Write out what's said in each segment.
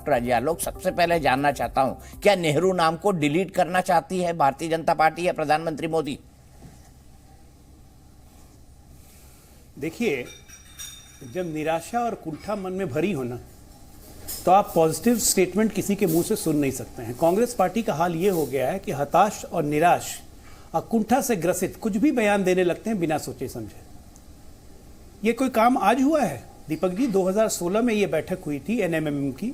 Doctor Ajay Alok, सबसे पहले जानना चाहता हूं, क्या नेहरू नाम को डिलीट करना चाहती है भारतीय जनता पार्टी या प्रधानमंत्री मोदी? देखिए, जब निराशा और कुंठा मन में भरी हो ना, तो आप पॉजिटिव स्टेटमेंट किसी के मुंह से सुन नहीं सकते हैं। कांग्रेस पार्टी का हाल ये हो गया है कि हताश और निराश और कुंठा से ग्रसित कुछ भी बयान देने लगते हैं बिना सोचे समझे। ये कोई काम आज हुआ है दीपक जी? 2016 में ये बैठक हुई थी एनएमएम की,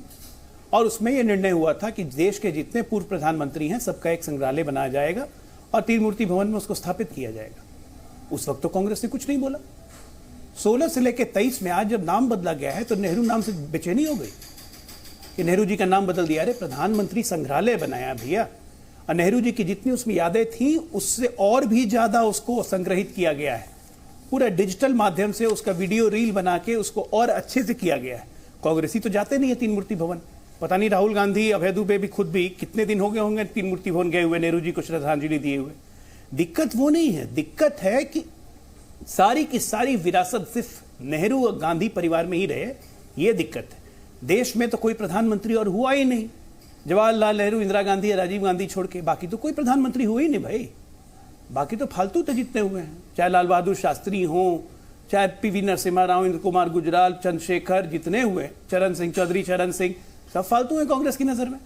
और उसमें यह निर्णय हुआ था कि देश के जितने पूर्व प्रधानमंत्री हैं सबका एक संग्रहालय बनाया जाएगा और तीन मूर्ति भवन में उसको स्थापित किया जाएगा। उस वक्त तो कांग्रेस ने कुछ नहीं बोला। 16 से लेकर 23 में आज जब नाम बदला गया है तो नेहरू नाम से बेचैनी हो गई कि नेहरू जी का नाम बदल दिया। अरे प्रधानमंत्री संग्रहालय बनाया भैया, और नेहरू जी की जितनी उसमें यादें थी उससे और भी ज्यादा उसको संग्रहित किया गया है। पूरा डिजिटल माध्यम से उसका वीडियो रील बना के उसको और अच्छे से किया गया है। कांग्रेसी तो जाते नहीं है तीन मूर्ति भवन। पता नहीं राहुल गांधी, अभय दुबे भी खुद भी कितने दिन हो गए होंगे तीन मूर्ति भवन गए हुए, नेहरू जी को श्रद्धांजलि दिए हुए। दिक्कत वो नहीं है, दिक्कत है कि सारी की सारी विरासत सिर्फ नेहरू और गांधी परिवार में ही रहे, ये दिक्कत है। देश में तो कोई प्रधानमंत्री और हुआ ही नहीं। जवाहरलाल नेहरू, इंदिरा गांधी या राजीव गांधी छोड़ के बाकी तो कोई प्रधानमंत्री हुआ ही नहीं भाई। बाकी तो फालतू तो जितने हुए हैं, चाहे लाल बहादुर शास्त्री हों, चाहे पीवी नरसिम्हा राव, इंद्र कुमार गुजराल, चंद्रशेखर, जितने हुए, चरण सिंह चौधरी, चरण सिंह, सब फालतू हैं कांग्रेस की नजर में।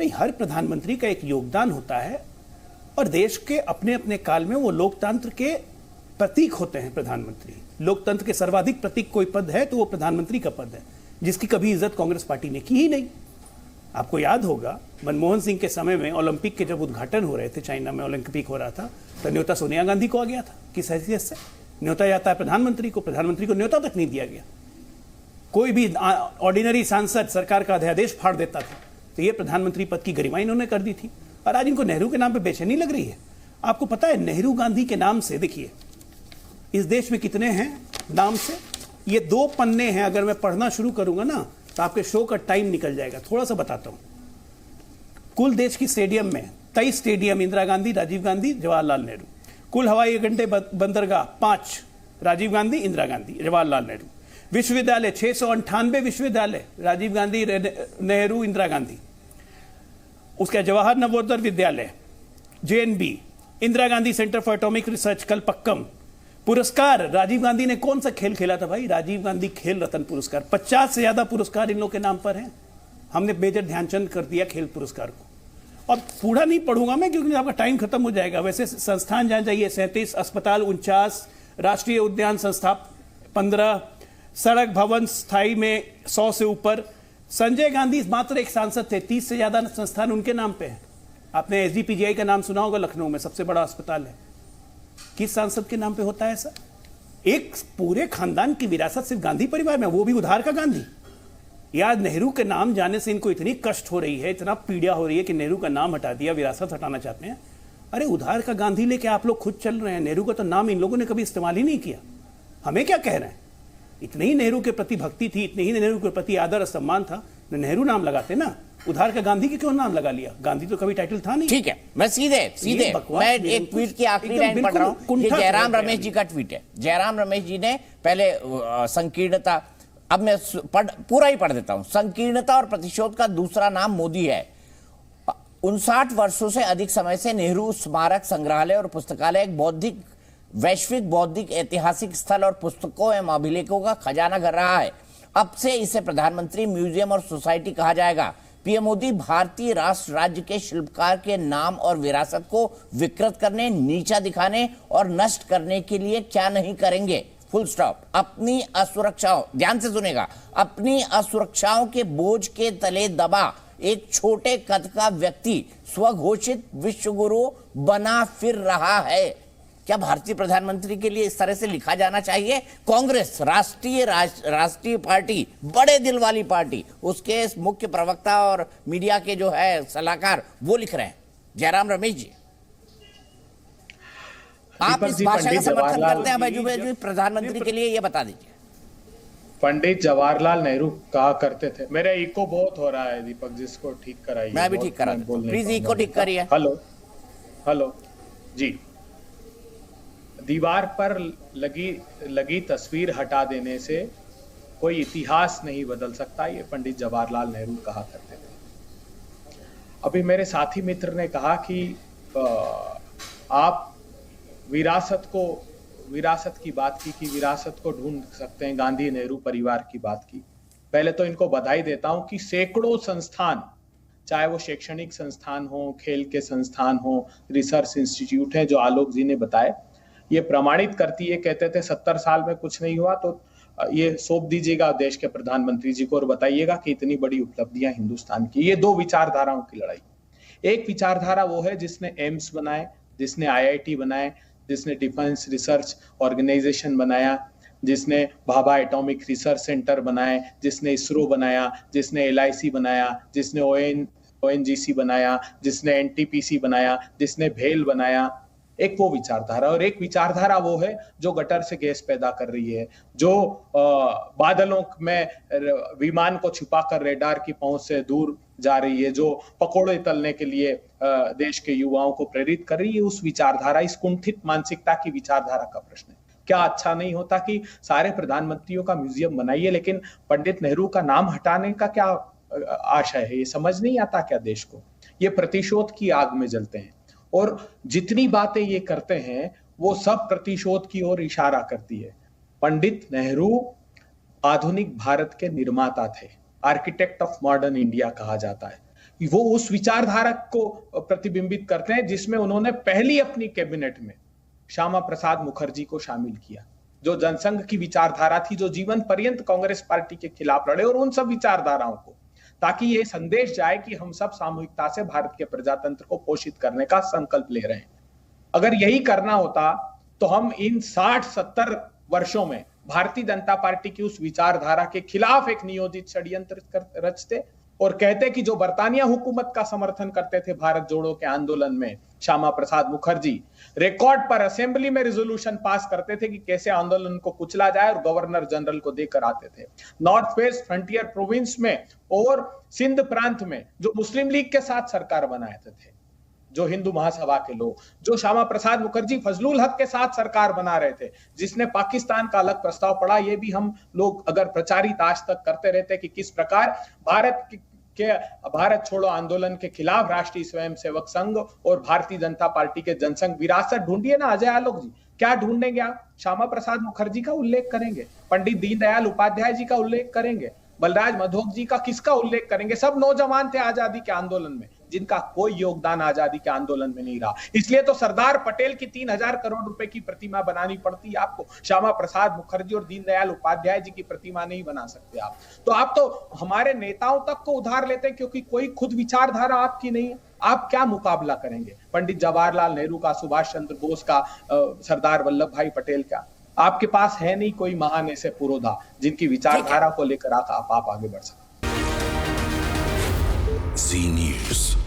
नहीं, हर प्रधानमंत्री का एक योगदान होता है और देश के अपने अपने काल में वो लोकतंत्र के प्रतीक होते हैं प्रधानमंत्री। लोकतंत्र के सर्वाधिक प्रतीक कोई पद है तो वो प्रधानमंत्री का पद है, जिसकी कभी इज्जत कांग्रेस पार्टी ने की ही नहीं। आपको याद होगा मनमोहन सिंह के समय में ओलंपिक के जब उद्घाटन हो रहे थे, चाइना में ओलंपिक हो रहा था, तो न्योता सोनिया गांधी को आ गया था। किस हैसियत से? न्योता जाता है प्रधानमंत्री को, प्रधानमंत्री को न्योता तक नहीं दिया गया। कोई भी ऑर्डिनरी सांसद सरकार का अध्यादेश फाड़ देता था, तो ये प्रधानमंत्री पद की गरिमा इन्होंने कर दी थी। और आज इनको नेहरू के नाम पर बेचैनी लग रही है। आपको पता है नेहरू गांधी के नाम से, देखिए इस देश में कितने हैं नाम से, ये 2 पन्ने हैं। अगर मैं पढ़ना शुरू करूंगा ना तो आपके शो का टाइम निकल जाएगा। थोड़ा सा बताता हूं। कुल देश की स्टेडियम में 23 स्टेडियम, इंदिरा गांधी, राजीव गांधी, जवाहरलाल नेहरू। कुल हवाई अड्डे, बंदरगाह 5, राजीव गांधी, इंदिरा गांधी, जवाहरलाल नेहरू। विश्वविद्यालय 698 विश्वविद्यालय, राजीव गांधी, नेहरू, इंदिरा गांधी। उसका Jawahar Navodaya Vidyalaya, JNB, Indira Gandhi centre for atomic research, Kalpakkam. पुरस्कार, राजीव गांधी ने कौन सा खेल खेला था भाई? राजीव गांधी खेल रत्न पुरस्कार। 50 से ज्यादा पुरस्कार इन लोग के नाम पर हैं। हमने मेजर ध्यानचंद कर दिया खेल पुरस्कार को। और पूरा नहीं पढ़ूंगा मैं क्योंकि आपका टाइम खत्म हो जाएगा। वैसे संस्थान जहां जाइए 37, अस्पताल 49, राष्ट्रीय उद्यान संस्था 15, सड़क भवन स्थायी में 100 से ऊपर। संजय गांधी मात्र एक सांसद थे, 30 से ज्यादा संस्थान उनके नाम पे है। आपने एसजीपीजीआई का नाम सुना होगा, लखनऊ में सबसे बड़ा अस्पताल है। किस सांसद के नाम पे होता है ऐसा? एक पूरे खानदान की विरासत सिर्फ गांधी परिवार में, वो भी उधार का गांधी। याद नेहरू के नाम जाने से इनको इतनी कष्ट हो रही है, इतना पीड़ा हो रही है कि नेहरू का नाम हटा दिया, विरासत हटाना चाहते हैं। अरे उधार का गांधी लेके आप लोग खुद चल रहे हैं। नेहरू का तो नाम इन लोगों ने कभी इस्तेमाल ही नहीं किया। हमें क्या कह रहे हैं? इतनी ही नेहरू के प्रति भक्ति थी, इतनी ही नेहरू के प्रति आदर और सम्मान था, नेहरू नाम लगाते ना। उधार का गांधी के क्यों नाम लगा लिया? गांधी तो कभी टाइटल था नहीं। ठीक है, मैं सीधे मैं एक ट्वीट की आखिरी लाइन पढ़ रहा हूं। ये जयराम रमेश जी का ट्वीट है। जयराम रमेश जी ने पहले संकीर्णता, अब मैं पूरा ही पढ़ देता हूं। संकीर्णता और प्रतिशोध का दूसरा नाम मोदी है। 59 वर्षों से अधिक समय से नेहरू स्मारक संग्रहालय और पुस्तकालय एक वैश्विक बौद्धिक ऐतिहासिक स्थल और पुस्तकों एवं अभिलेखों का खजाना घर रहा है। अब से इसे प्रधानमंत्री म्यूजियम और सोसाइटी कहा जाएगा। पीएम मोदी भारतीय राष्ट्र राज्य के शिल्पकार के नाम और विरासत को विकृत करने, नीचा दिखाने और नष्ट करने के लिए क्या नहीं करेंगे। Full stop. अपनी असुरक्षाओं, ध्यान से सुनेगा, अपनी असुरक्षाओं के बोझ के तले दबा एक छोटे कद का व्यक्ति स्वघोषित विश्वगुरु बना फिर रहा है। क्या भारतीय प्रधानमंत्री के लिए इस तरह से लिखा जाना चाहिए? कांग्रेस राष्ट्रीय पार्टी, बड़े दिल वाली पार्टी, उसके मुख्य प्रवक्ता और मीडिया के जो है सलाहकार, वो लिख रहे हैं। जयराम रमेश जी, आप इस भाषा का समर्थन करते हैं भाई प्रधानमंत्री के लिए? ये बता दीजिए। पंडित जवाहरलाल नेहरू कहा करते थे। मेरा इको बहुत हो रहा है दीपक, जिसको ठीक कराइए। मैं भी ठीक करा, प्लीज इको ठीक करिए। हेलो जी। दीवार पर लगी तस्वीर हटा देने से कोई इतिहास नहीं बदल सकता, ये पंडित जवाहरलाल नेहरू कहा करते थे। अभी मेरे साथी मित्र ने कहा कि आप विरासत की बात की कि विरासत को ढूंढ सकते हैं, गांधी नेहरू परिवार की बात की। पहले तो इनको बधाई देता हूं कि सैकड़ों संस्थान, चाहे वो शैक्षणिक संस्थान हो, खेल के संस्थान हो, रिसर्च इंस्टीट्यूट है, जो आलोक जी ने बताए, ये प्रमाणित करती है। कहते थे 70 साल में कुछ नहीं हुआ, तो ये सौंप दीजिएगा देश के प्रधानमंत्री जी को और बताइएगा कि इतनी बड़ी उपलब्धियां हिंदुस्तान की। ये दो विचारधाराओं की लड़ाई। एक विचारधारा वो है जिसने एम्स बनाए, जिसने IIT बनाए, जिसने डिफेंस रिसर्च ऑर्गेनाइजेशन बनाया, जिसने भाभा एटॉमिक रिसर्च सेंटर बनाए, जिसने इसरो बनाया, जिसने LIC बनाया, जिसने ONGC बनाया, जिसने NTPC बनाया, जिसने भेल बनाया। एक वो विचारधारा, और एक विचारधारा वो है जो गटर से गैस पैदा कर रही है, जो बादलों में विमान को छिपाकर रेडार की पहुंच से दूर जा रही है, जो पकोड़े तलने के लिए देश के युवाओं को प्रेरित कर रही है। उस विचारधारा, इस कुंठित मानसिकता की विचारधारा का प्रश्न है। क्या अच्छा नहीं होता कि सारे प्रधानमंत्रियों का म्यूजियम बनाइए, लेकिन पंडित नेहरू का नाम हटाने का क्या आशय है? ये समझ नहीं आता क्या देश को? ये प्रतिशोध की आग में जलते हैं, और जितनी बातें ये करते हैं वो सब प्रतिशोध की ओर इशारा करती है। पंडित नेहरू आधुनिक भारत के निर्माता थे, आर्किटेक्ट ऑफ मॉडर्न इंडिया कहा जाता है। वो उस विचारधारा को प्रतिबिंबित करते हैं जिसमें उन्होंने पहली अपनी कैबिनेट में श्यामा प्रसाद मुखर्जी को शामिल किया, जो जनसंघ की विचारधारा थी, जो जीवन पर्यंत कांग्रेस पार्टी के खिलाफ लड़े, और उन सब विचारधाराओं को, ताकि ये संदेश जाए कि हम सब सामूहिकता से भारत के प्रजातंत्र को पोषित करने का संकल्प ले रहे हैं। अगर यही करना होता तो हम इन 60-70 वर्षों में भारतीय जनता पार्टी की उस विचारधारा के खिलाफ एक नियोजित षड्यंत्र रचते और कहते कि जो बरतानिया हुकूमत का समर्थन करते थे भारत जोड़ो के आंदोलन में, श्यामा प्रसाद मुखर्जी रिकॉर्ड पर असेंबली में रिजोल्यूशन पास करते थे कि कैसे आंदोलन को कुचला जाए, और गवर्नर जनरल को देकर आते थे। नॉर्थ वेस्ट फ्रंटियर प्रोविंस में और सिंध प्रांत में जो मुस्लिम लीग के साथ सरकार बनाए थे, जो हिंदू महासभा के लोग, जो श्यामा प्रसाद मुखर्जी फजलुल हक के साथ सरकार बना रहे थे, जिसने पाकिस्तान का अलग प्रस्ताव पढ़ा, ये भी हम लोग अगर प्रचारित आज तक करते रहते कि किस प्रकार भारत छोड़ो आंदोलन के खिलाफ राष्ट्रीय स्वयंसेवक संघ और भारतीय जनता पार्टी के जनसंघ विरासत ढूंढिए ना अजय आलोक जी, क्या ढूंढेंगे आप? श्यामा प्रसाद मुखर्जी का उल्लेख करेंगे, पंडित दीनदयाल उपाध्याय जी का उल्लेख करेंगे, बलराज मधोक जी का किसका उल्लेख करेंगे? सब नौजवान थे आजादी के आंदोलन में, जिनका कोई योगदान आजादी के आंदोलन में नहीं रहा। इसलिए तो सरदार पटेल की 3000 करोड़ रुपए की प्रतिमा बनानी पड़ती है आपको, श्यामा प्रसाद मुखर्जी और दीनदयाल उपाध्याय जी की प्रतिमा नहीं बना सकते आप। तो आप तो हमारे नेताओं तक को उधार लेते हैं, क्योंकि कोई खुद विचारधारा आपकी नहीं है। आप क्या मुकाबला करेंगे पंडित जवाहरलाल नेहरू का, सुभाष चंद्र बोस का, सरदार वल्लभ भाई पटेल का? आपके पास है नहीं कोई महान ऐसे पुरोधा जिनकी विचारधारा को लेकर आप आगे बढ़ सकते। जी न्यूज़।